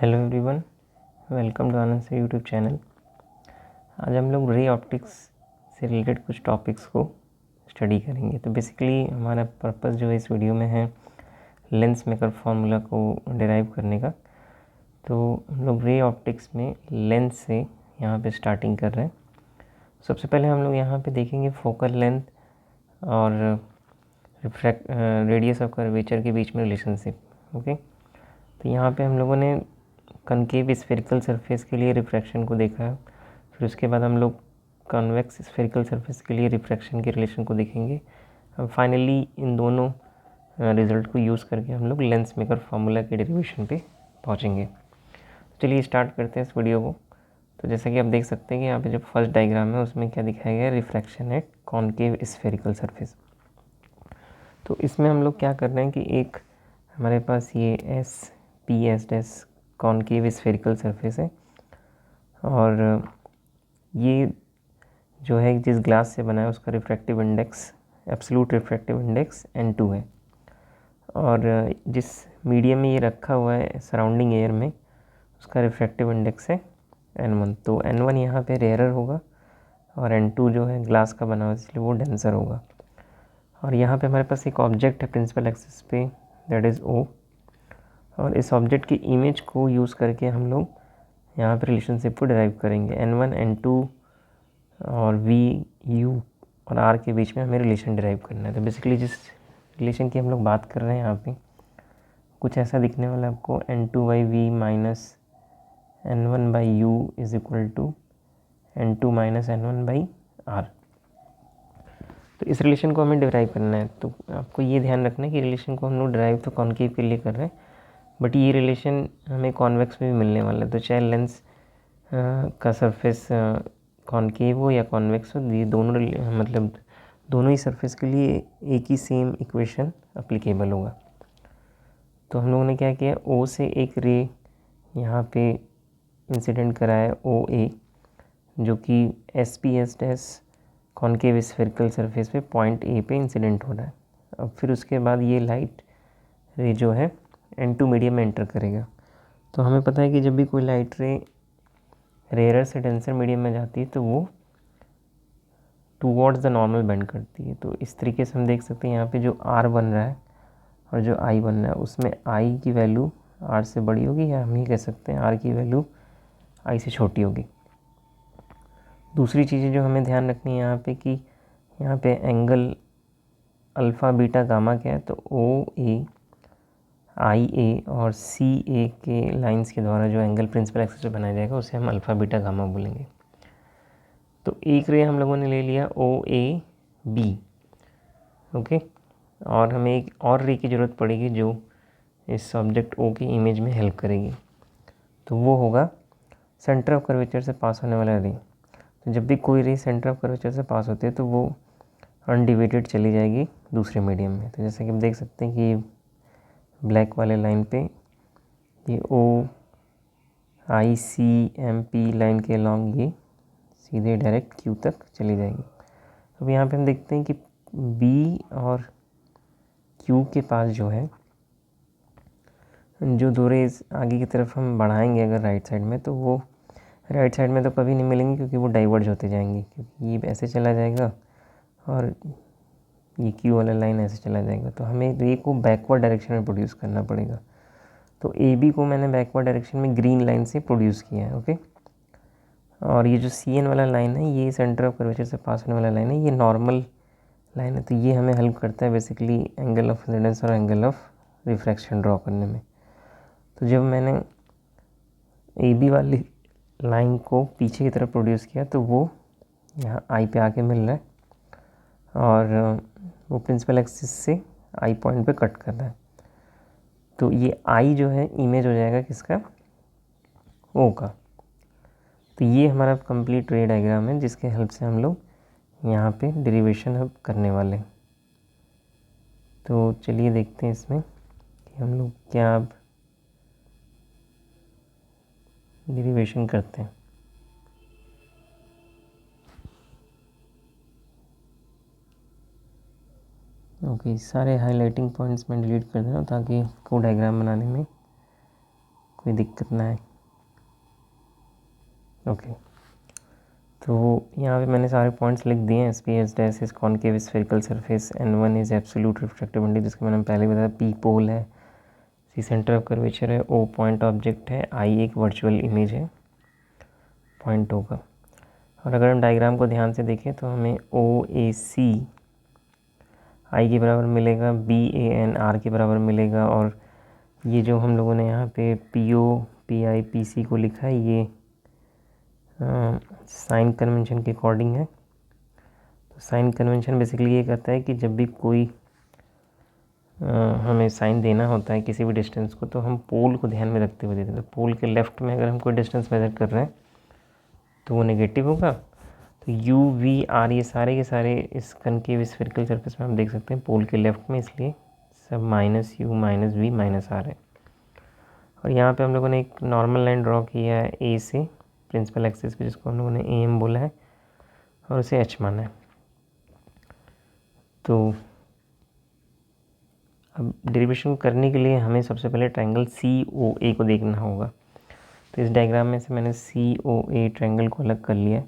Hello everyone, welcome to आनंद से YouTube channel. आज हम लोग रे ऑप्टिक्स से रिलेटेड कुछ टॉपिक्स को स्टडी करेंगे। तो बेसिकली हमारा पर्पस जो है इस वीडियो में है लेंस मेकर फार्मूला को डिराइव करने का। तो हम लोग रे ऑप्टिक्स में लेंस से यहाँ पे स्टार्टिंग कर रहे हैं। सबसे पहले हम लोग यहाँ पे देखेंगे फोकल लेंथ और रेडियस ऑफ कर्वेचर के बीच में रिलेशनशिप। ओके, तो यहाँ पे हम लोगों ने कनकेव स्फेरिकल सरफेस के लिए रिफ्रैक्शन को देखा है। फिर उसके बाद हम लोग कॉन्वेक्स स्फेरिकल सरफेस के लिए रिफ्रैक्शन के रिलेशन को देखेंगे। अब फाइनली इन दोनों रिज़ल्ट को यूज़ करके हम लोग लेंस मेकर फार्मूला के डेरिवेशन पे पहुँचेंगे। चलिए स्टार्ट करते हैं इस वीडियो को। तो जैसा कि आप देख सकते हैं कि यहाँ पे जो फर्स्ट डायग्राम है उसमें क्या दिखाया गया है, refraction at concave spherical surface. तो इसमें हम लोग क्या कर रहे हैं कि एक हमारे पास ये एस कॉन्केव स्फेरिकल सरफेस है और ये जो है जिस ग्लास से बना है उसका refractive index, absolute refractive index N2 है। और जिस मीडियम में ये रखा हुआ है सराउंडिंग एयर में उसका रिफ्रैक्टिव इंडेक्स है N1। तो N1 यहाँ पे रेयरर होगा और N2 जो है ग्लास का बना हुआ इसलिए वो डेंसर होगा। और यहाँ पे हमारे पास एक ऑब्जेक्ट है प्रिंसिपल एक्सिस पे, दैट इज़ O। और इस ऑब्जेक्ट की इमेज को यूज़ करके हम लोग यहाँ पे रिलेशनशिप को डिराइव करेंगे। N1 N2 और V U और R के बीच में हमें रिलेशन डिराइव करना है। तो बेसिकली जिस रिलेशन की हम लोग बात कर रहे हैं यहाँ पे कुछ ऐसा दिखने वाला है आपको, N2/V minus N1/U is equal to N2 minus N1/R। तो इस रिलेशन को हमें डिराइव करना है। तो आपको ये ध्यान रखना है कि रिलेशन को हम लोग डिराइव तो कॉन्केव के लिए कर रहे हैं, बट ये रिलेशन हमें कॉन्वेक्स में भी मिलने वाला है। तो चाहे लेंस का सरफेस कॉन्केव हो या कॉन्वेक्स हो, ये दोनों मतलब दोनों ही सरफेस के लिए एक ही सेम इक्वेशन अप्लीकेबल होगा। तो हम लोगों ने क्या किया, O से एक रे यहाँ पे इंसिडेंट करा है OA, जो कि SPS कॉन्केव स्फेरिकल सरफेस पे पॉइंट A पे इंसिडेंट हो रहा है। अब फिर उसके बाद ये लाइट रे जो है N2 मीडियम में एंटर करेगा। तो हमें पता है कि जब भी कोई लाइट रे रेयर से डेंसर मीडियम में जाती है तो वो टूवर्ड्स द नॉर्मल बेंड करती है। तो इस तरीके से हम देख सकते हैं यहाँ पे जो R बन रहा है और जो I बन रहा है उसमें I की वैल्यू R से बड़ी होगी, या हम ये कह सकते हैं R की वैल्यू I से छोटी होगी। दूसरी चीज़ें जो हमें ध्यान रखनी है यहाँ पे कि यहाँ पे एंगल अल्फ़ा बीटा गामा क्या है, तो OA IA और CA के लाइंस के द्वारा जो एंगल प्रिंसिपल एक्सिस पे बनाया जाएगा उसे हम अल्फ़ा बीटा गामा बोलेंगे। तो एक रे हम लोगों ने ले लिया OAB। ओके, और हमें एक और रे की ज़रूरत पड़ेगी जो इस ऑब्जेक्ट O की इमेज में हेल्प करेगी। तो वो होगा सेंटर ऑफ कर्वेचर से पास होने वाला रे। तो जब भी कोई रे सेंटर ऑफ कर्वेचर से पास होती है तो वो अनडिवाइडेड चली जाएगी दूसरे मीडियम में। तो जैसे कि हम देख सकते हैं कि ब्लैक वाले लाइन पे ये OICMP लाइन के अलॉन्ग ये सीधे डायरेक्ट Q तक चली जाएगी। अब यहाँ पे हम देखते हैं कि B और Q के पास जो है जो दो रेज आगे की तरफ हम बढ़ाएंगे अगर राइट साइड में, तो वो राइट साइड में तो कभी नहीं मिलेंगे क्योंकि वो डाइवर्ज होते जाएंगे, क्योंकि ये ऐसे चला जाएगा और ये Q वाला लाइन ऐसे चला जाएगा। तो हमें रे को बैकवर्ड डायरेक्शन में प्रोड्यूस करना पड़ेगा। तो AB को मैंने बैकवर्ड डायरेक्शन में ग्रीन लाइन से प्रोड्यूस किया है। ओके, और ये जो CN वाला लाइन है ये सेंटर ऑफ कर्वेचर से पास होने वाला लाइन है, ये नॉर्मल लाइन है। तो ये हमें हेल्प करता है बेसिकली एंगल ऑफ इंसिडेंस और एंगल ऑफ रिफ्रैक्शन ड्रॉ करने में। तो जब मैंने AB वाली लाइन को पीछे की तरफ प्रोड्यूस किया तो वो यहाँ I पे आके मिल रहा है और वो प्रिंसिपल एक्सिस से I पॉइंट पे कट कर रहा है। तो ये I जो है इमेज हो जाएगा किसका, O का। तो ये हमारा कंप्लीट रे डायग्राम है जिसके हेल्प से हम लोग यहाँ पे डेरिवेशन अब करने वाले हैं। तो चलिए देखते हैं इसमें कि हम लोग क्या अब डेरिवेशन करते हैं। ओके, सारे हाइलाइटिंग पॉइंट्स मैं डिलीट कर दे रहा हूँ ताकि को डायग्राम बनाने में कोई दिक्कत ना है। ओके, तो यहाँ पे मैंने सारे पॉइंट्स लिख दिए हैं। S P S dash is concave spherical surface, N1 is absolute refractivity जिसके मैंने पहले बताया, P पोल है, C सेंटर ऑफ कर्वेचर है, O पॉइंट ऑब्जेक्ट है, I एक वर्चुअल इमेज है पॉइंट O का। और अगर हम डायग्राम को ध्यान से देखें तो हमें OAC I के बराबर मिलेगा, BAN R के बराबर मिलेगा, और ये जो हम लोगों ने यहाँ पे PO PI PC को लिखा है ये साइन कन्वेंशन के अकॉर्डिंग है। तो साइन कन्वेंशन बेसिकली ये कहता है कि जब भी कोई हमें साइन देना होता है किसी भी डिस्टेंस को, तो हम पोल को ध्यान में रखते हुए देते हैं। तो पोल के लेफ़्ट में अगर हम कोई डिस्टेंस मेजर कर रहे हैं तो वो नेगेटिव होगा। तो U V R ये सारे के सारे इस कनकेव स्फेरिकल सरफेस में हम देख सकते हैं पोल के लेफ़्ट में, इसलिए सब -U -V -R है। और यहाँ पे हम लोगों ने एक नॉर्मल लाइन ड्रॉ किया है A से प्रिंसिपल एक्सिस पे, जिसको हम लोगों ने AM बोला है और उसे H माना है। तो अब डेरिवेशन करने के लिए हमें सबसे पहले ट्रायंगल COA को देखना होगा। तो इस डायग्राम में से मैंने COA ट्रायंगल को अलग कर लिया है।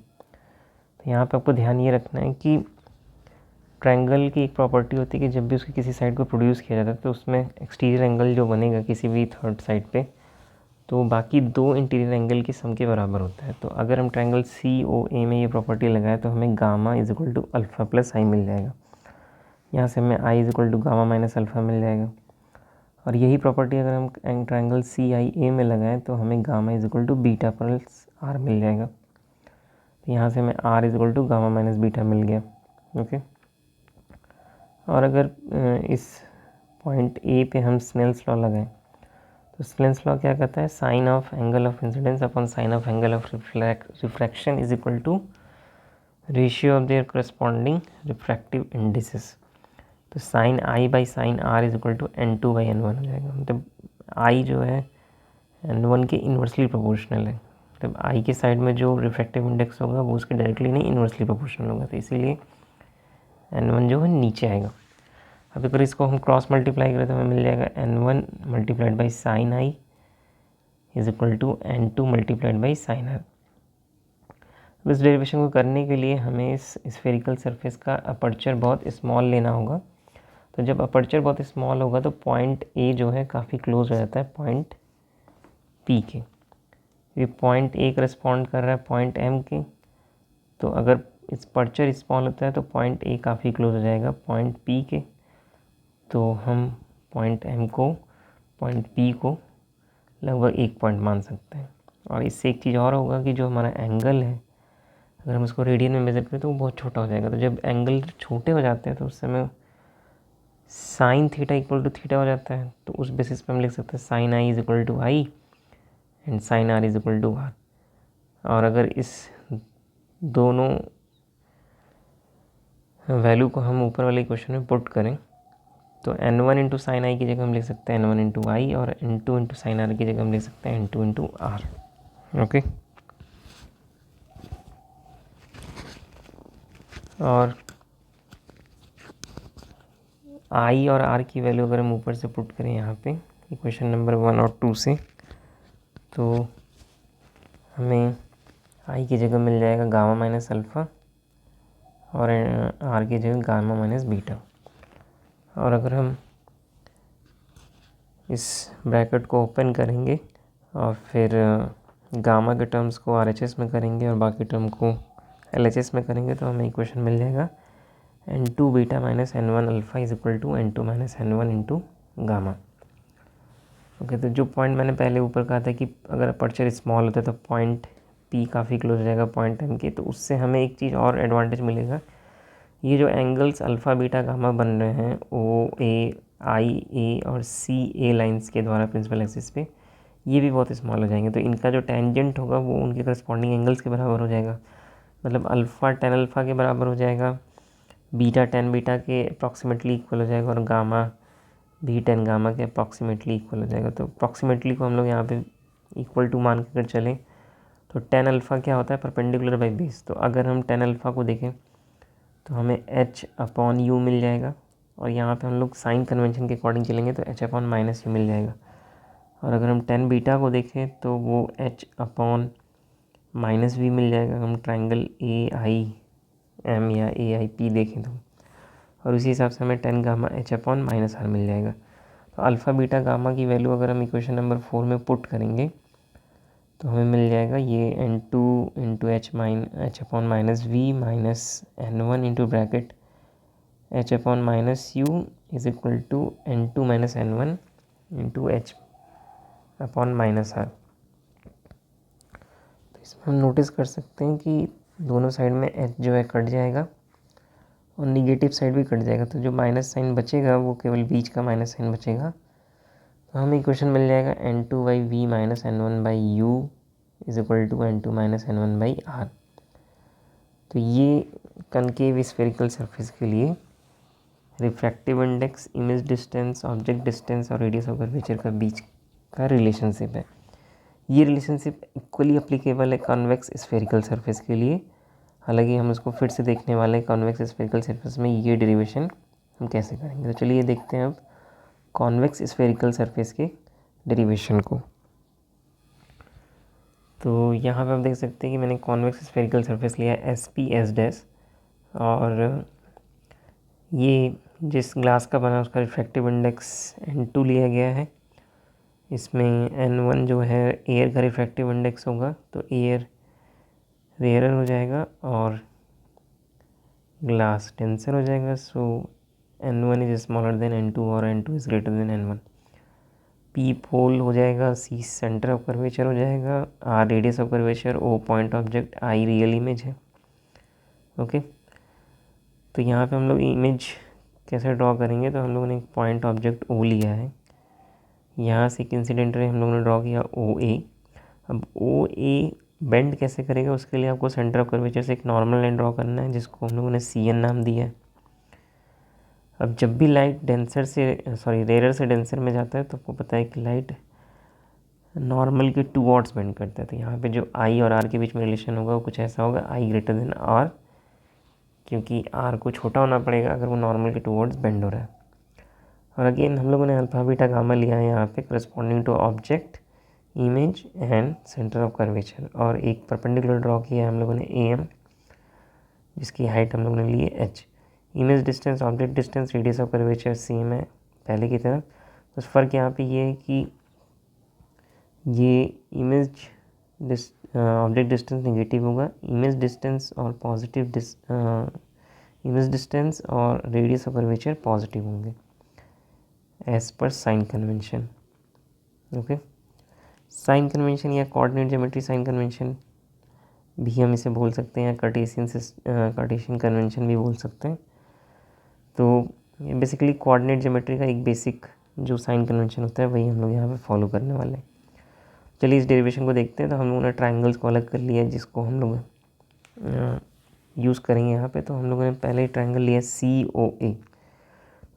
तो यहाँ पे आपको ध्यान ये रखना है कि ट्रायंगल की एक प्रॉपर्टी होती है कि जब भी उसकी किसी साइड को प्रोड्यूस किया जाता है तो उसमें एक्सटीरियर एंगल जो बनेगा किसी भी थर्ड साइड पे, तो बाकी दो इंटीरियर एंगल की सम के बराबर होता है। तो अगर हम ट्रायंगल COA में ये प्रॉपर्टी लगाए तो हमें gamma is equal to alpha plus I मिल जाएगा। यहाँ से हमें I is equal to gamma minus alpha मिल जाएगा। और यही प्रॉपर्टी अगर हम ट्रायंगल CIA में लगाएं तो हमें gamma is equal to beta plus R मिल जाएगा। तो यहाँ से हमें R is equal to gamma minus beta मिल गया। ओके, और अगर इस पॉइंट A पे हम स्नेल्स लॉ लगाएं तो स्नेल्स लॉ क्या कहता है, sine of angle of incidence upon sine of angle of refraction is equal to ratio of their corresponding refractive indices. तो sine I by sine R is equal to N2 by N1 हो जाएगा। मतलब I जो है N1 के inversely proportional है। मतलब I के साइड में जो रिफ्रैक्टिव इंडेक्स होगा वो उसके डायरेक्टली नहीं इन्वर्सली प्रोपोर्शनल होगा, तो इसीलिए N1 जो है नीचे आएगा। अब अगर इसको हम क्रॉस मल्टीप्लाई करें तो हमें मिल जाएगा N1 multiplied by sine I is equal to N2 multiplied by sine R। अब इस डेरिवेशन को करने के लिए हमें इस स्फेरिकल सरफेस का अपर्चर बहुत स्मॉल लेना होगा। तो जब अपर्चर बहुत स्मॉल होगा तो पॉइंट A जो है काफ़ी क्लोज हो जाता है पॉइंट P के। ये पॉइंट A करस्पॉन्ड कर रहा है पॉइंट M के, तो अगर इस अपर्चर स्मॉल होता है तो पॉइंट A काफ़ी क्लोज हो जाएगा पॉइंट P के। तो हम पॉइंट M को पॉइंट P को लगभग एक पॉइंट मान सकते हैं। और इससे एक चीज़ और होगा कि जो हमारा एंगल है अगर हम इसको रेडियन में मेज़र करें तो वो बहुत छोटा हो जाएगा। तो जब एंगल छोटे हो जाते हैं तो उस समय sine theta equal to theta हो जाता है। तो उस बेसिस पे हम लिख सकते हैं sine i is equal to i and sine r is equal to r. और अगर इस दोनों वैल्यू को हम ऊपर वाले इक्वेशन में पुट करें तो N1 इंटू साइन आई की जगह हम लिख सकते हैं N1 इंटू आई, और N2 इंटू साइन आर की जगह हम लिख सकते हैं N2 इंटू आर। ओके, और आई और आर की वैल्यू अगर हम ऊपर से पुट करें यहाँ पे इक्वेशन नंबर 1 और 2 से, तो हमें आई की जगह मिल जाएगा गामा माइनस अल्फ़ा और आर की जगह गामा माइनस बीटा। और अगर हम इस ब्रैकेट को ओपन करेंगे और फिर गामा के टर्म्स को RHS में करेंगे और बाकी टर्म को LHS में करेंगे तो हमें इक्वेशन मिल जाएगा N2 beta minus N1 alpha is equal to N2 minus N1 into gamma. Okay, तो जो पॉइंट मैंने पहले ऊपर कहा था कि अगर अपर्चर स्मॉल होता है तो पॉइंट P काफ़ी क्लोज हो जाएगा पॉइंट M के, तो उससे हमें एक चीज़ और एडवांटेज मिलेगा। ये जो एंगल्स अल्फ़ा बीटा गामा बन रहे हैं OA IA और CA लाइंस के द्वारा प्रिंसिपल एक्सिस पे, ये भी बहुत स्मॉल हो जाएंगे। तो इनका जो टेंजेंट होगा वो उनके करस्पॉन्डिंग एंगल्स के बराबर हो जाएगा। मतलब अल्फ़ा टेन अल्फ़ा के बराबर हो जाएगा, बीटा टेन बीटा के अप्रॉक्सीमेटली इक्वल हो जाएगा, और गामा भी टेन गामा के अप्रॉक्सीमेटली इक्वल हो जाएगा। तो अप्रॉक्सीमेटली को हम लोग यहाँ पे इक्वल टू मान कर चलें तो टेन अल्फ़ा क्या होता है, परपेंडिकुलर बाई बेस। तो अगर हम टेन अल्फ़ा को देखें तो हमें H अपॉन U मिल जाएगा, और यहाँ पे हम लोग साइन कन्वेंशन के अकॉर्डिंग चलेंगे तो H अपॉन माइनस U मिल जाएगा। और अगर हम टेन बीटा को देखें तो वो h अपॉन माइनस वी मिल जाएगा। हम ट्राइंगल ए आई एम या ए आई पी देखें तो, और उसी हिसाब से हमें tan gamma h upon minus R मिल जाएगा। तो अल्फ़ा बीटा गामा की वैल्यू अगर हम इक्वेशन नंबर 4 में पुट करेंगे तो हमें मिल जाएगा ये n2 into h upon minus v minus n1 into bracket h upon minus u is equal to n2 minus n1 into h upon minus r. तो इसमें हम नोटिस कर सकते हैं कि दोनों साइड में h जो है कट जाएगा और निगेटिव साइड भी कट जाएगा, तो जो माइनस साइन बचेगा वो केवल बीच का माइनस साइन बचेगा। तो हमें इक्वेशन मिल जाएगा n2 by V minus n1 by U is equal to n2 minus n1 by R. तो ये कनकेव स्फेरिकल सरफेस के लिए refractive index, image distance, object distance और रेडियस ऑफ कर्वेचर का बीच का रिलेशनशिप है। ये रिलेशनशिप इक्वली अप्लीकेबल है कॉन्वेक्स स्फेरिकल सरफेस के लिए। हालांकि हम उसको फिर से देखने वाले हैं कॉन्वेक्स स्फेरिकल सरफेस में ये डेरिवेशन हम कैसे करेंगे। तो चलिए देखते हैं अब कॉन्वेक्स स्फेरिकल सरफेस के डेरिवेशन को। तो यहाँ पे आप देख सकते हैं कि मैंने कॉन्वेक्स स्फेरिकल सरफेस लिया एस पी एस डैश, और ये जिस ग्लास का बना उसका रिफ्रैक्टिव इंडेक्स n2 लिया गया है। इसमें n1 जो है एयर का रिफ्रैक्टिव इंडेक्स होगा, तो एयर रेयरर हो जाएगा और ग्लास डेंसर हो जाएगा। सो n1 is smaller than n2 और n2 is greater than n1। p पोल हो जाएगा, c सेंटर ऑफ कर्वेचर हो जाएगा, r radius of curvature, o point object, i real image है। ओके, तो यहाँ पे हम लोग इमेज कैसे ड्रॉ करेंगे, तो हम लोगों ने एक पॉइंट ऑब्जेक्ट o लिया है। यहाँ से एक इंसिडेंट रे हम लोगों ने ड्रॉ किया OA। अब OA बेंड कैसे करेगा, उसके लिए आपको सेंटर ऑफ कर्वेचर से एक नॉर्मल लाइन ड्रॉ करना है जिसको हम लोगों ने CN नाम दिया है। अब जब भी लाइट रेयर से डेंसर में जाता है तो आपको पता है कि लाइट नॉर्मल के टूवर्ड्स बेंड करता है। तो यहाँ पे जो I और R के बीच में रिलेशन होगा वो कुछ ऐसा होगा, I ग्रेटर देन R, क्योंकि R को छोटा होना पड़ेगा अगर वो नॉर्मल के टूवर्ड्स बेंड हो रहा है। और अगेन हम लोगों ने अल्फा बीटा गामा लिया है यहाँ पे corresponding to object, image and centre of curvature, और एक परपेंडिकुलर ड्रॉ किया है हम लोगों ने AM, जिसकी हाइट हम लोगों ने ली है h। Image distance, object distance, radius of curvature same है पहले की तरह। तो फ़र्क यहाँ पे ये है कि ये इमेज ऑब्जेक्ट डिस्टेंस नेगेटिव होगा, इमेज डिस्टेंस और रेडियस ऑफ कर्वेचर पॉजिटिव होंगे as per sign convention. Okay, sign convention या कोऑर्डिनेट ज्योमेट्री साइन कन्वेंशन भी हम इसे बोल सकते हैं, कार्टेशियन कन्वेंशन भी बोल सकते हैं। तो ये बेसिकली कोऑर्डिनेट ज्योमेट्री का एक बेसिक जो साइन कन्वेंशन होता है वही हम लोग यहाँ पे फॉलो करने वाले हैं। चलिए इस डेरिवेशन को देखते हैं। तो हम लोगों ने ट्राइंगल्स को अलग कर लिया है जिसको हम लोग यूज़ करेंगे यहाँ पे। तो हम लोगों ने पहले ट्राइंगल लिया COA।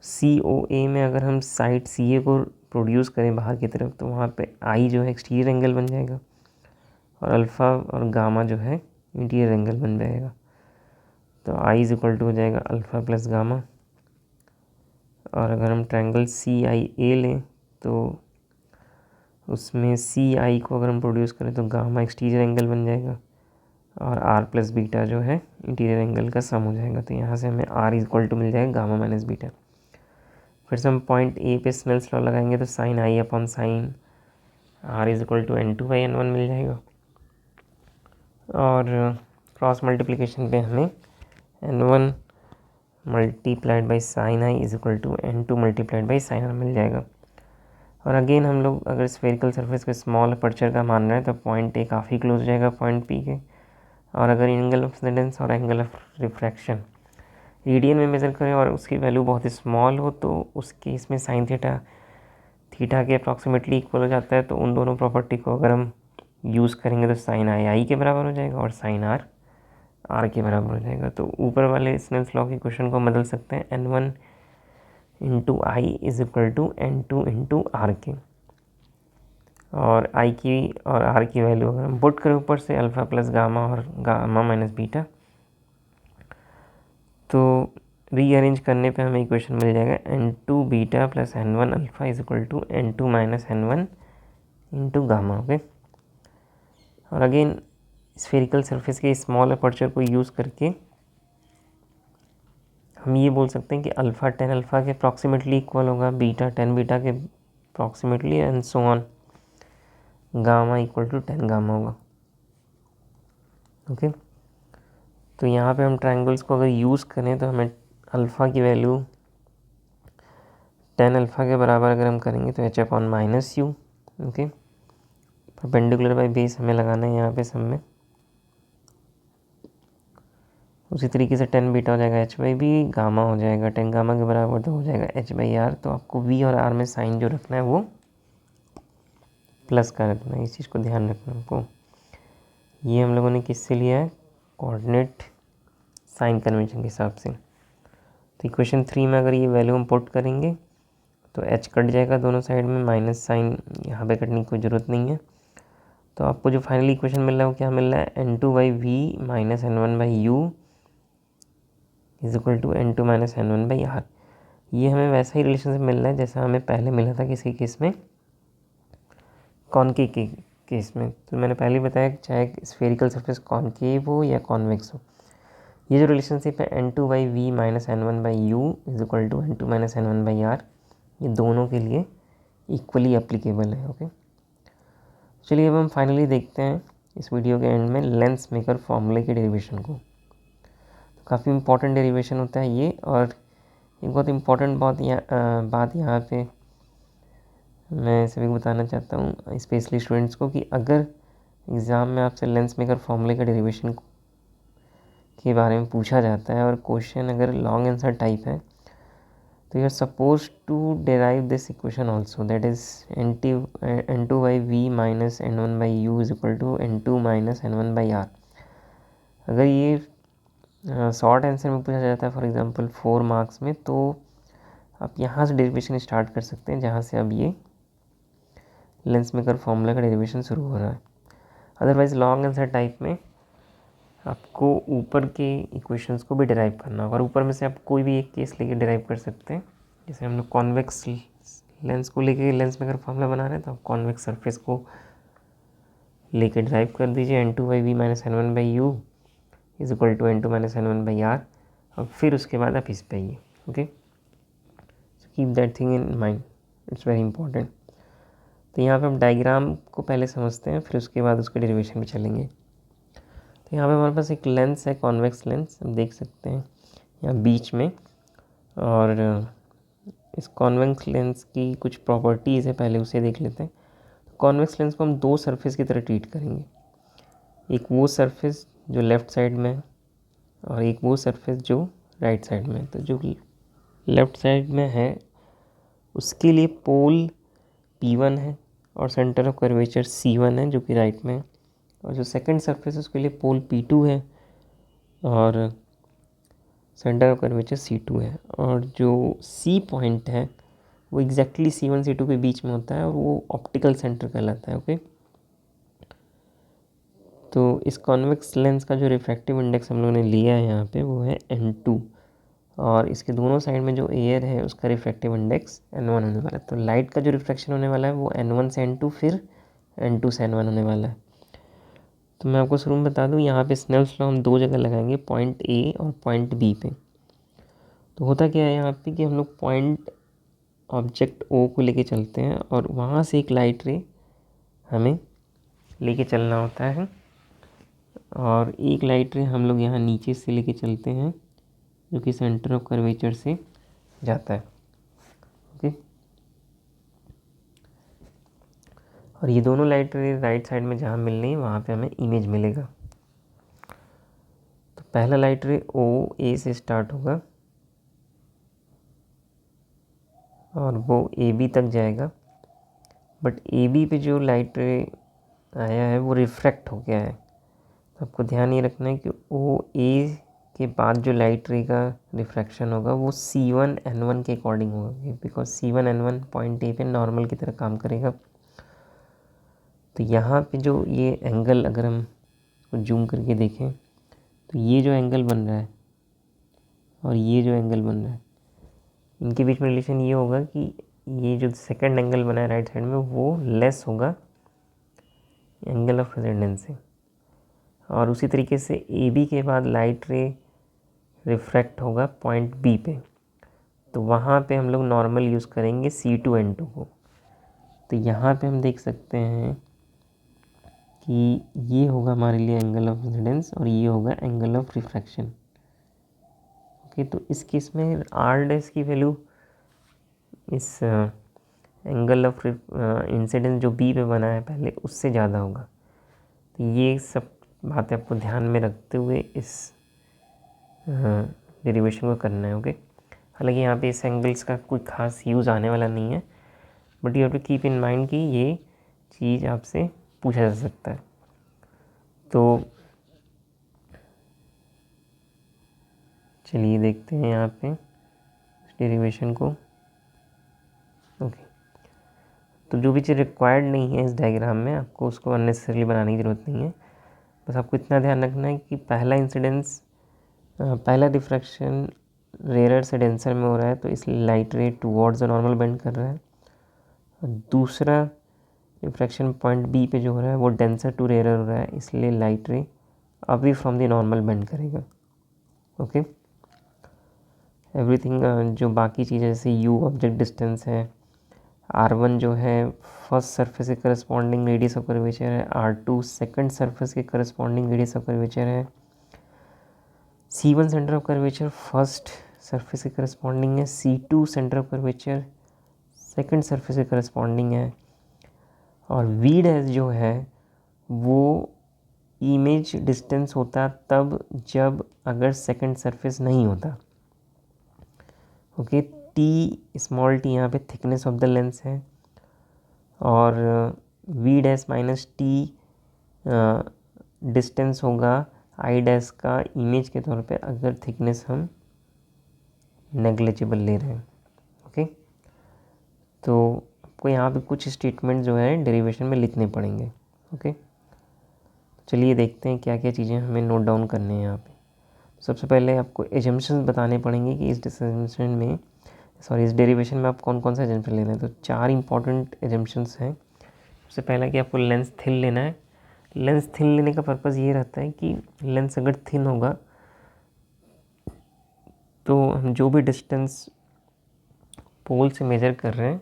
COA में अगर हम साइड CA को प्रोड्यूस करें बाहर की तरफ तो वहाँ पे I जो है एक्सटीरियर एंगल बन जाएगा और अल्फ़ा और गामा जो है इंटीरियर एंगल बन जाएगा। तो I इज इक्वल टू हो जाएगा अल्फ़ा प्लस गामा। और अगर हम ट्राइंगल CIA लें तो उसमें CI को अगर हम प्रोड्यूस करें तो गामा एक्सटीरियर एंगल बन जाएगा और R प्लस बीटा जो है इंटीरियर एंगल का सम हो जाएगा। तो यहाँ से हमें R इज इक्वल टू मिल जाएगा गामा माइनस बीटा। फिर से हम पॉइंट A पे स्नेल्स लॉ लगाएंगे तो sine I upon sine R is equal to N2 by N1 मिल जाएगा। और क्रॉस मल्टीप्लिकेशन पे हमें N1 multiplied by sine I is equal to N2 multiplied by sine R मिल जाएगा। और अगेन हम लोग अगर स्फेरिकल सरफेस के स्मॉल अपर्चर का मान रहे हैं तो पॉइंट A काफ़ी क्लोज हो जाएगा पॉइंट P के। और अगर एंगल ऑफ इंसिडेंस और एंगल ऑफ रिफ्रैक्शन रेडियन में मेज़र करें और उसकी वैल्यू बहुत ही स्मॉल हो तो उस केस में साइन थीटा के अप्रॉक्सीमेटली इक्वल हो जाता है। तो उन दोनों प्रॉपर्टी को अगर हम यूज़ करेंगे तो साइन I के बराबर हो जाएगा और साइन R के बराबर हो जाएगा। तो ऊपर वाले स्नेल्स लॉ के क्वेश्चन को बदल सकते हैं, N1 into I is equal to N2 into R के। और I की और R की वैल्यू अगर हम पुट करें ऊपर से अल्फ़ा प्लस गामा और गामा माइनस बीटा, तो रीअरेंज करने पे हमें इक्वेशन मिल जाएगा N2 beta plus N1 alpha is equal to N2 minus N1 into gamma. Okay, और अगेन स्फेरिकल सरफेस के स्मॉल अपर्चर को यूज़ करके हम ये बोल सकते हैं कि अल्फ़ा 10 अल्फ़ा के अप्रॉक्सीमेटली इक्वल होगा बीटा 10 बीटा के approximately, and so on gamma equal to 10 gamma होगा। ओके, तो यहाँ पे हम ट्रायंगल्स को अगर यूज़ करें तो हमें अल्फ़ा की वैल्यू 10 अल्फ़ा के बराबर अगर हम करेंगे तो H upon minus you. Okay, perpendicular by base हमें लगाना है यहाँ पे सब में। उसी तरीके से 10 बीटा हो जाएगा एच बाई बी, गामा हो जाएगा 10 गामा के बराबर तो हो जाएगा एच बाई आर। तो आपको वी और आर में साइन जो रखना है वो प्लस का रखना है, इस चीज़ को ध्यान रखना है आपको। ये हम लोगों ने किससे लिया है, कोऑर्डिनेट साइन कन्वेंशन के हिसाब से। तो इक्वेशन 3 में अगर ये वैल्यू हम पुट करेंगे तो एच कट जाएगा दोनों साइड में, माइनस साइन यहाँ पे कटने की कोई ज़रूरत नहीं है। तो आपको जो फाइनली इक्वेशन मिल रहा है वो क्या मिल रहा है, N two by V minus N one by U is equal to N two minus N one by R. ये हमें वैसा ही रिलेशनशिप मिल रहा है जैसा हमें पहले मिला था किसी केस में, कॉनकेव के केस में। तो मैंने पहले बताया कि चाहे स्फेरिकल सरफेस कॉनकेव हो या कॉन्वेक्स हो, ये जो रिलेशनशिप है N two by V minus N one by U is equal to N two minus N one by R, ये दोनों के लिए इक्वली एप्लीकेबल है। ओके, चलिए अब हम फाइनली देखते हैं इस वीडियो के एंड में लेंस मेकर फॉर्मूले के डेरिवेशन को। तो काफ़ी इंपॉर्टेंट डेरिवेशन होता है ये, और एक बहुत इंपॉर्टेंट बात यहाँ पे मैं सभी को बताना चाहता हूँ, स्पेशली स्टूडेंट्स को, कि अगर एग्ज़ाम में आपसे लेंस मेकर फॉर्मूले का डेरिवेशन के बारे में पूछा जाता है और क्वेश्चन अगर लॉन्ग आंसर टाइप है तो you are suppose to derive this equation also, that is N two by V minus N one by U is equal to N two minus N one by R. अगर ये short answer में पूछा जाता है for example 4 marks में, तो आप यहाँ से डेरिवेशन स्टार्ट कर सकते हैं जहाँ से अब ये लेंस मेकर फॉर्मूला का डेरिवेशन शुरू हो रहा है। अदरवाइज़ लॉन्ग आंसर टाइप में आपको ऊपर के इक्वेशंस को भी डिराइव करना होगा, और ऊपर में से आप कोई भी एक केस लेके डिराइव कर सकते हैं। जैसे हम लोग कॉन्वेक्स लेंस को लेके लेंस मेकर फॉर्मूला बना रहे हैं, तो आप कॉन्वेक्स सरफेस को लेके डिराइव कर दीजिए N two by V minus N one by U is equal to N two minus N one by R, और फिर उसके बाद आप इस पे आइए। Okay, so keep that thing in mind, it's very important. तो यहाँ पे हम डायग्राम को पहले समझते हैं, फिर उसके बाद उसके डेरिवेशन में चलेंगे। तो यहाँ पे हमारे पास एक लेंस है, कॉन्वेक्स लेंस, हम देख सकते हैं यहाँ बीच में। और इस कॉन्वेक्स लेंस की कुछ प्रॉपर्टीज़ है, पहले उसे देख लेते हैं। कॉन्वेक्स लेंस को हम दो सरफेस की तरह ट्रीट करेंगे, एक वो सरफेस जो लेफ़्ट साइड में है और एक वो सरफेस जो राइट साइड में है। तो जो लेफ़्ट साइड में है उसके लिए पोल P1 है और सेंटर ऑफ कर्वेचर C1 है जो कि राइट में है, और जो सेकंड सरफेस है उसके लिए पोल P2 है और सेंटर ऑफ कर्वेचर C2 है, और जो C पॉइंट है वो एग्जैक्टली C1 C2 के बीच में होता है और वो ऑप्टिकल सेंटर कहलाता है। ओके, तो इस कॉन्वेक्स लेंस का जो रिफ्रैक्टिव इंडेक्स हम लोगों ने लिया है यहाँ पे वो है N2, और इसके दोनों साइड में जो एयर है उसका रिफ्रैक्टिव इंडेक्स N1 होने वाला है। तो लाइट का जो रिफ्रैक्शन होने वाला है वो N1 से N2 फिर N2 से N1 होने वाला है। तो मैं आपको शुरू में बता दूँ, यहाँ पे स्नेल्स लॉ हम दो जगह लगाएंगे, पॉइंट ए और पॉइंट बी पे। तो होता क्या है यहाँ पे कि हम लोग पॉइंट ऑब्जेक्ट ओ को लेके चलते हैं और वहाँ से एक लाइट रे हमें लेके चलना होता है, और एक लाइट रे हम लोग यहाँ नीचे से लेके चलते हैं जो कि सेंटर ऑफ कर्वेचर से जाता है। ओके, और ये दोनों लाइट रे राइट साइड में जहाँ मिल रही है वहाँ पे हमें इमेज मिलेगा। तो पहला लाइट रे ओ ए से स्टार्ट होगा और वो ए बी तक जाएगा, बट ए बी पे जो लाइट रे आया है वो रिफ्रैक्ट हो गया है। तो आपको ध्यान ये रखना है कि ओ ए के बाद जो लाइट रे का रिफ्रैक्शन होगा वो C1 N1 के अकॉर्डिंग होगा, because C1 N1 point A पे नॉर्मल की तरह काम करेगा। तो यहाँ पे जो ये एंगल अगर हम जूम करके देखें तो ये जो एंगल बन रहा है और ये जो एंगल बन रहा है, इनके बीच में रिलेशन ये होगा कि ये जो सेकंड एंगल बना है राइट साइड में वो लेस होगा एंगल ऑफ रेजिडेंस से। और उसी तरीके से ए बी के बाद लाइट रे रिफ्रैक्ट होगा पॉइंट बी पे, तो वहाँ पे हम लोग नॉर्मल यूज़ करेंगे C2N2 को। तो यहाँ पे हम देख सकते हैं कि ये होगा हमारे लिए एंगल ऑफ रेजिडेंस और ये होगा एंगल ऑफ रिफ्रैक्शन। ओके, तो इस केस में आर डैश की वैल्यू इस एंगल ऑफ इंसिडेंस जो बी पे बना है पहले उससे ज़्यादा होगा। तो ये सब बातें आपको ध्यान में रखते हुए इस डेरिवेशन को करना है। ओके, हालांकि यहाँ पे इस एंगल्स का कोई ख़ास यूज़ आने वाला नहीं है, but you have to keep in mind कि ये चीज़ आपसे पूछा जा सकता है। तो चलिए देखते हैं यहाँ पे डेरिवेशन को। ओके, तो जो भी चीज़ रिक्वायर्ड नहीं है इस डायग्राम में आपको उसको अननेसेसरीली बनाने की ज़रूरत नहीं है। बस आपको इतना ध्यान रखना है कि पहला डिफ्रैक्शन रेयर से डेंसर में हो रहा है, तो इसलिए लाइट रे टुवर्ड्स द नॉर्मल बेंड कर रहा है। और दूसरा डिफ्रैक्शन पॉइंट बी पे जो हो रहा है वो डेंसर टू रेयर हो रहा है, इसलिए लाइट रे away from the normal bend करेगा। ओके, एवरीथिंग जो बाकी चीज़ें जैसे यू ऑब्जेक्ट डिस्टेंस है, R1 जो है फर्स्ट सरफेस के करस्पॉन्डिंग रेडियस ऑफ कर्वेचर है, R2 सेकंड सरफेस के करस्पॉन्डिंग रेडियस ऑफ कर्वेचर है, C1 centre of curvature first surface के करस्पॉन्डिंग है, C2 centre of curvature second surface के करस्पॉन्डिंग है, और V डैश जो है वो इमेज डिस्टेंस होता तब जब अगर सेकंड सरफेस नहीं होता। ओके, टी स्मॉल टी यहाँ पे थिकनेस ऑफ द लेंस है, और V dash minus T distance होगा आई डैश का इमेज के तौर पे अगर थिकनेस हम नेग्लिजिबल ले रहे हैं। ओके, तो आपको यहाँ पे कुछ स्टेटमेंट जो है डेरिवेशन में लिखने पड़ेंगे। ओके, चलिए देखते हैं क्या क्या चीज़ें हमें नोट डाउन करने हैं यहाँ पे। सबसे पहले आपको एजम्पशंस बताने पड़ेंगे कि इस डेरिवेशन में आप कौन कौन सा एजम्पशन ले रहे हैं। तो 4 इंपॉर्टेंट एजम्पशंस हैं। सबसे पहला कि आपको लेंस थिन लेना है। लेंस थिन लेने का पर्पज़ ये रहता है कि लेंस अगर थिन होगा तो हम जो भी डिस्टेंस पोल से मेजर कर रहे हैं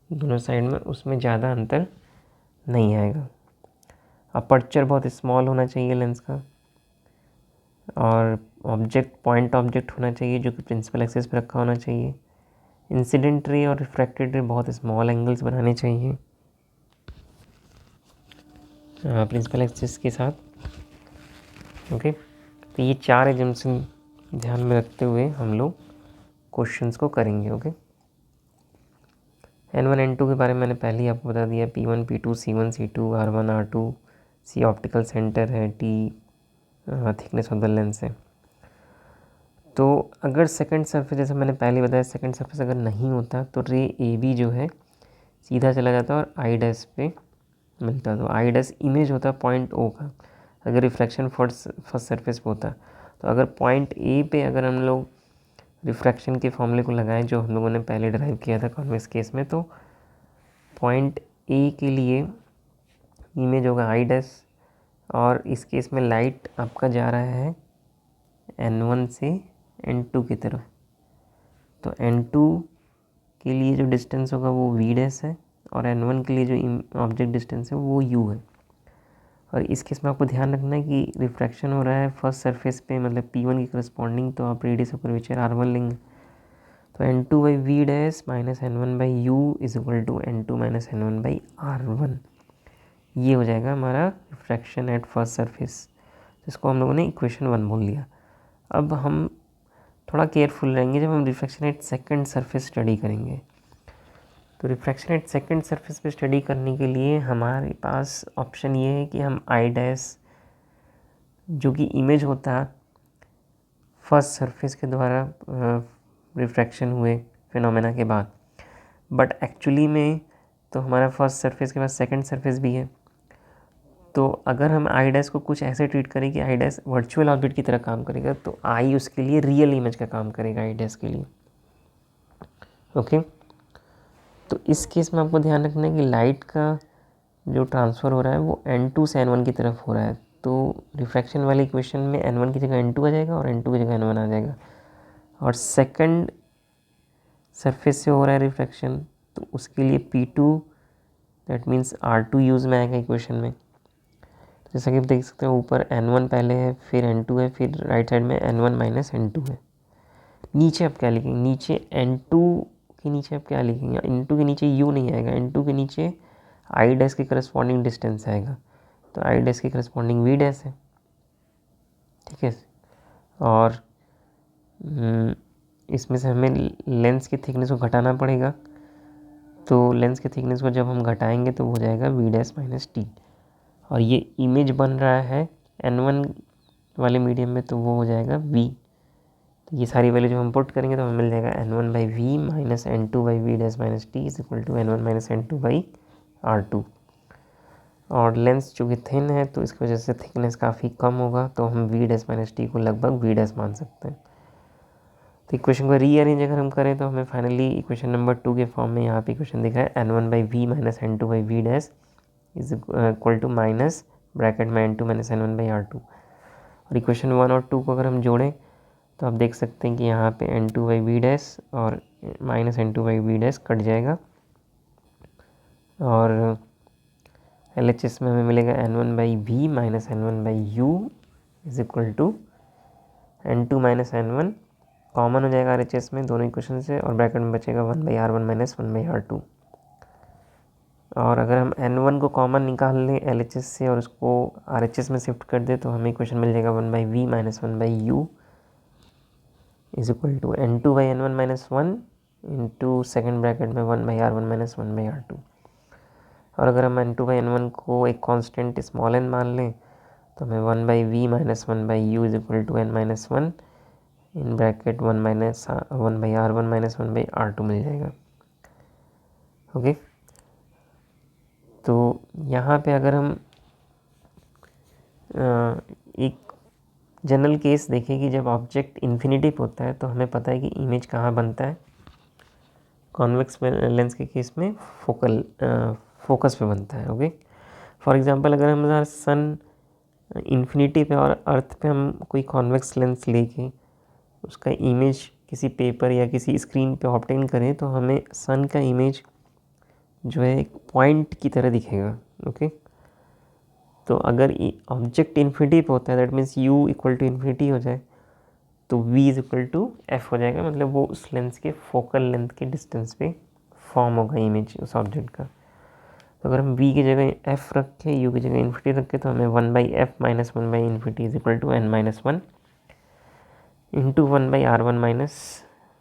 दोनों साइड में उसमें ज़्यादा अंतर नहीं आएगा। अपर्चर बहुत स्मॉल होना चाहिए लेंस का, और पॉइंट ऑब्जेक्ट होना चाहिए जो कि प्रिंसिपल एक्सिस पर रखा होना चाहिए। इंसिडेंट रे और रिफ्रैक्टेड रे बहुत स्मॉल एंगल्स बनाने चाहिए प्रिंसिपल एक्सिस के साथ। ओके, तो ये 4 एजम्पशन ध्यान में रखते हुए हम लोग क्वेश्चंस को करेंगे। ओके, N1 N2 के बारे में मैंने पहले ही आपको बता दिया। P1 P2 C1 C2 R1 R2 C optical centre है, T thickness of the lens है। तो अगर सेकंड सरफेस, जैसे मैंने पहले बताया, सेकंड सरफेस अगर नहीं होता तो रे ए बी जो है सीधा चला जाता और आई डैश पे मिलता। तो आई डैश इमेज होता पॉइंट ओ का अगर रिफ्रैक्शन फर्स्ट सरफेस पे होता। तो अगर पॉइंट ए पे अगर हम लोग रिफ्रैक्शन के फॉर्मूले को लगाएं जो हम लोगों ने पहले ड्राइव किया था कॉन्वेक्स केस में, तो पॉइंट ए के लिए इमेज होगा आई डैश, और इस केस में लाइट आपका जा रहा है N1 से N2 की तरफ। तो N2 के लिए जो डिस्टेंस होगा वो V डैश है, और N1 के लिए जो ऑब्जेक्ट डिस्टेंस है वो U है। और इस केस में आपको ध्यान रखना है कि रिफ्रैक्शन हो रहा है फर्स्ट सरफेस पे, मतलब P1 की करस्पॉन्डिंग, तो आप रेडियस ऑफ कर्वेचर R1 लेंगे। तो N2 by V dash minus N1 by U is equal to N2 minus N1 by R1। ये हो जाएगा हमारा रिफ्रैक्शन एट फर्स्ट सरफेस, जिसको हम लोगों ने इक्वेशन 1 बोल लिया। अब हम थोड़ा केयरफुल रहेंगे जब हम refraction at second surface study करेंगे। तो रिफ्रैक्शन एट सेकंड सरफेस पे स्टडी करने के लिए हमारे पास ऑप्शन ये है कि हम आई डैश जो कि इमेज होता फर्स्ट सरफेस के द्वारा रिफ्रैक्शन हुए फिनोमेना के बाद, बट एक्चुअली में तो हमारा फर्स्ट सरफेस के बाद सेकंड सरफेस भी है। तो अगर हम आई डैश को कुछ ऐसे ट्रीट करें कि आई डैश वर्चुअल ऑब्जेक्ट की तरह काम करेगा, तो आई उसके लिए रियल इमेज का काम करेगा आई डैश के लिए। ओके, तो इस केस में आपको ध्यान रखना है कि लाइट का जो ट्रांसफ़र हो रहा है वो N2 से N1 की तरफ हो रहा है, तो रिफ्रैक्शन वाले इक्वेशन में N1 की जगह N2 आ जाएगा और N2 की जगह N1 आ जाएगा। और सेकंड सरफेस से हो रहा है रिफ्रैक्शन, तो उसके लिए P2 that means R2 use में आएगा इक्वेशन में। तो जैसा कि आप देख सकते हैं ऊपर N1 पहले है, फिर N2 है, फिर राइट साइड में N1 माइनस N2 है। नीचे आप क्या लिखेंगे, नीचे N2 के नीचे आप क्या लिखेंगे, N2 के नीचे U नहीं आएगा, N2 के नीचे I डैश के करस्पॉन्डिंग डिस्टेंस आएगा, तो I डैश के करस्पॉन्डिंग V डैश है, ठीक है। और इसमें से हमें लेंस की थिकनेस को घटाना पड़ेगा, तो लेंस की थिकनेस को जब हम घटाएंगे तो हो जाएगा V डैश माइनस टी। और ये इमेज बन रहा है N1 वाले मीडियम में, तो वो हो जाएगा V। तो ये सारी वैल्यू जब हम पुट करेंगे तो हमें मिल जाएगा N1 by V minus N2 by V dash minus T is equal to N1 minus N2 by R2। और लेंस चूँकि थिन है तो इसकी वजह से थिकनेस काफ़ी कम होगा, तो हम वी डैश माइनस टी को लगभग वी डैश मान सकते हैं। तो इक्वेशन को रीअरेंज अगर हम करें तो हमें फाइनली इक्वेशन नंबर 2 के फॉर्म में यहाँ पे इक्वेशन दिखा है N1 by V minus N2 by V dash is equal to minus bracket में N2 minus N1 by R2। और इक्वेशन 1 और 2 को अगर हम जोड़ें तो आप देख सकते हैं कि यहाँ पे N2 बाई वी डैश और minus N2 by V dash cut जाएगा, और LHS में हमें मिलेगा N1 by V minus N1 by U is equal to N2 minus N1 common हो जाएगा RHS में दोनों इक्वेशन से, और ब्रैकेट में बचेगा 1 by R1 minus 1 by R2। और अगर हम N1 को कॉमन निकाल लें LHS से और उसको RHS में शिफ्ट कर दे तो हमें इक्वेशन मिल जाएगा 1 by V minus 1 by U is equal to N2 by N1 minus 1 into second bracket में 1 by R1 minus 1 by R2। और अगर हम N2 बाई N1 को एक कांस्टेंट स्मॉल n मान लें तो हमें 1 by V minus 1 by U is equal to N minus 1 in bracket 1 by R1 minus 1 by R2 मिल जाएगा। ओके, तो यहाँ पे अगर हम एक जनरल केस देखें कि जब ऑब्जेक्ट इन्फिनिटिव होता है तो हमें पता है कि इमेज कहाँ बनता है, कॉन्वेक्स लेंस के केस में फोकस पे बनता है। ओके, फॉर एग्जांपल अगर हमारा सन इन्फिनिटी पे और अर्थ पे हम कोई कॉन्वेक्स लेंस लेके उसका इमेज किसी पेपर या किसी स्क्रीन पे ऑब्टेन करें तो हमें सन का इमेज जो है एक पॉइंट की तरह दिखेगा। ओके, तो अगर ऑब्जेक्ट इन्फिनिटी पे होता है that means u equal to infinity हो जाए तो v is equal to F हो जाएगा, मतलब वो उस लेंस के फोकल लेंथ के डिस्टेंस पे फॉर्म होगा इमेज उस ऑब्जेक्ट का। तो अगर हम v की जगह f रख के u की जगह इन्फिनिटी रख के तो हमें 1 by F minus 1 by infinity is equal to n minus 1 into 1 by R1 minus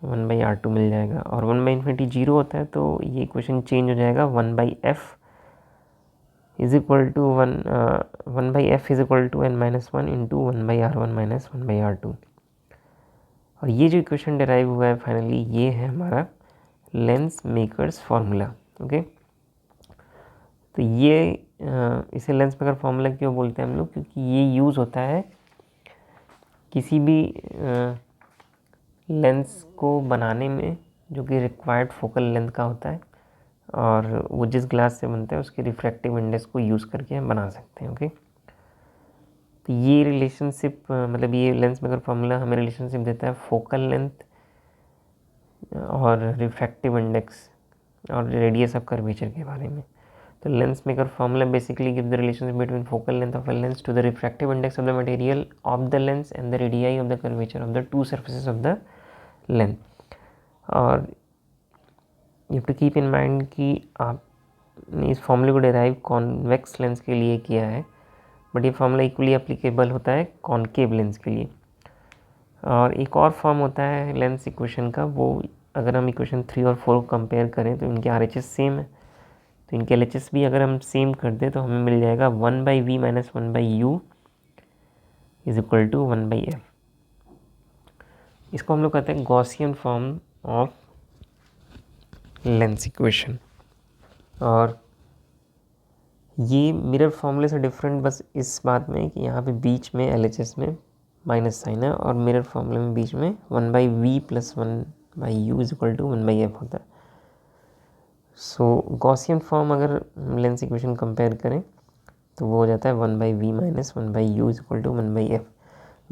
1 by R2 मिल जाएगा। और 1 बाई इन्फिनिटी 0 होता है तो ये इक्वेशन चेंज हो जाएगा 1 by F is equal to 1 by F is equal to n minus 1 into 1 by R1 minus 1 by R2। और ये जो इक्वेशन डिराइव हुआ है फाइनली ये है हमारा लेंस मेकर्स फार्मूला। ओके, तो ये इसे लेंस मेकर फार्मूला क्यों बोलते हैं हम लोग, क्योंकि ये यूज़ होता है किसी भी लेंस को बनाने में जो कि रिक्वायर्ड फोकल लेंथ का होता है, और वो जिस ग्लास से बनता है उसके रिफ्रैक्टिव इंडेक्स को यूज़ करके हम बना सकते हैं। ओके, तो ये रिलेशनशिप मतलब ये लेंस मेकर फार्मूला हमें रिलेशनशिप देता है फोकल लेंथ और रिफ्रैक्टिव इंडेक्स और रेडियस ऑफ कर्वेचर के बारे में। तो lens maker formula basically give the relationship between focal length of a lens to the refractive index of the material of the lens and the radii of the curvature of the two surfaces of the lens. और you have to keep in mind कि आपने इस फार्मूले को derive convex lens के लिए किया है, बट ये फार्मूला इक्वली एप्लीकेबल होता है कॉनकेव लेंस के लिए। और एक और फॉर्म होता है लेंस इक्वेशन का, वो अगर हम इक्वेशन 3 और 4 को कंपेयर करें तो इनके RHS सेम है, तो इनके LHS भी अगर हम सेम कर दें तो हमें मिल जाएगा 1 by V minus 1 by U is equal to 1 by F. इसको हम लोग कहते हैं Gaussian form of lens equation. और ये मिरर फॉर्मूले से डिफरेंट बस इस बात में कि यहाँ पे बीच में LHS में माइनस साइन है, और मिरर फॉर्मूले में बीच में 1 by V plus 1 by U is equal to 1 by F होता है। सो गॉसियन फॉर्म अगर लेंस इक्वेशन कंपेयर करें तो वो हो जाता है 1/v minus 1/u is equal to 1/f।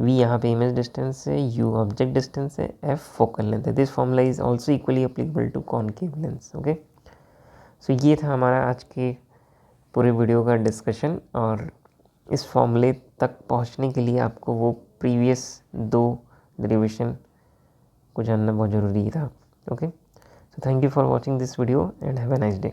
v यहाँ पे इमेज डिस्टेंस है, u ऑब्जेक्ट डिस्टेंस है, f फोकल लेंथ है। This formula is also equally applicable to concave lens. Okay, so ये था हमारा आज के पूरे वीडियो का डिस्कशन। और इस फॉर्मूले तक पहुँचने के लिए आपको वो प्रीवियस 2 डेरिवेशन को जानना बहुत ज़रूरी था। Okay, so thank you for watching this video and have a nice day.